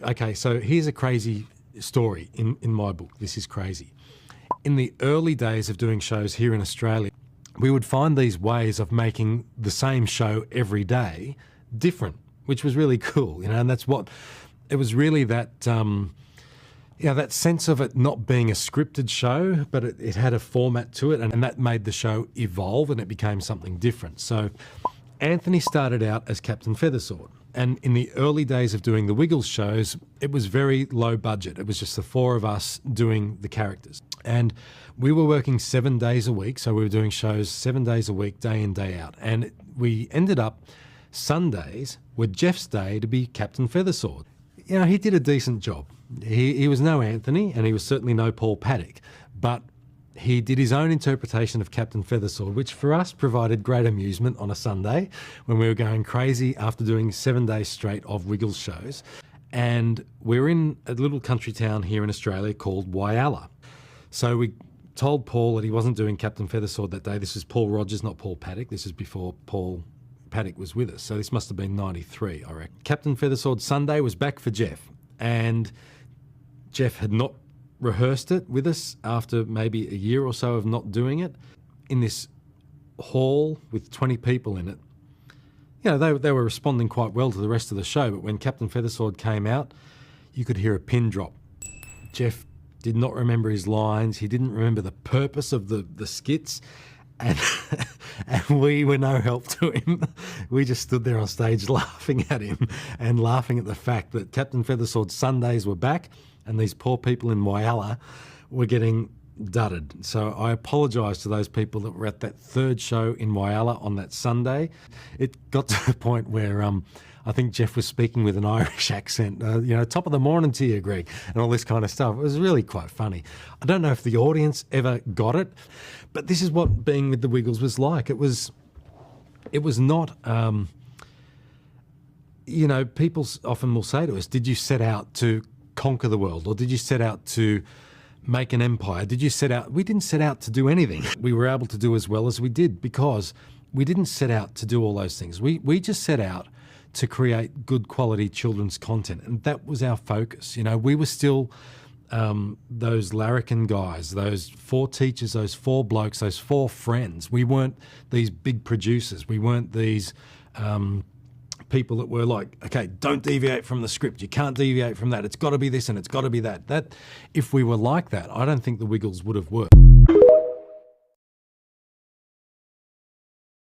Okay, so here's a crazy story in my book. This is crazy. In the early days of doing shows here in Australia, we would find these ways of making the same show every day different, which was really cool, and that's what, it was really that, that sense of it not being a scripted show, but it had a format to it, and that made the show evolve and it became something different. So Anthony started out as Captain Feathersword. And in the early days of doing the Wiggles shows, it was very low budget. It was just the four of us doing the characters. And we were working 7 days a week. So we were doing shows 7 days a week, day in, day out. And we ended up, Sundays were Jeff's day to be Captain Feathersword. He did a decent job. He was no Anthony, and he was certainly no Paul Paddock. But he did his own interpretation of Captain Feathersword, which for us provided great amusement on a Sunday when we were going crazy after doing 7 days straight of Wiggles shows. And we're in a little country town here in Australia called Whyalla. So we told Paul that he wasn't doing Captain Feathersword that day. This is Paul Rogers, not Paul Paddock. This is before Paul Paddock was with us. So this must have been 93, I reckon. Captain Feathersword Sunday was back for Jeff. And Jeff had not rehearsed it with us after maybe a year or so of not doing it, in this hall with 20 people in it. They were responding quite well to the rest of the show, but when Captain Feathersword came out, you could hear a pin drop. Jeff did not remember his lines. He didn't remember the purpose of the skits, and we were no help to him. We just stood there on stage laughing at him and laughing at the fact that Captain Feathersword Sundays were back and these poor people in Whyalla were getting dudded. So I apologise to those people that were at that third show in Whyalla on that Sunday. It got to the point where I think Jeff was speaking with an Irish accent, top of the morning to you, Greg, and all this kind of stuff. It was really quite funny. I don't know if the audience ever got it, but this is what being with the Wiggles was like. It was not, people often will say to us, did you set out to conquer the world, or did you set out to make an empire? We didn't set out to do anything. We were able to do as well as we did because we didn't set out to do all those things. We just set out to create good quality children's content, and that was our focus. We were still those larrikin guys, those four teachers, those four blokes, those four friends. We weren't these big producers. We weren't these people that were like, okay, don't deviate from the script. You can't deviate from that. It's got to be this and it's got to be that. If we were like that, I don't think the Wiggles would have worked.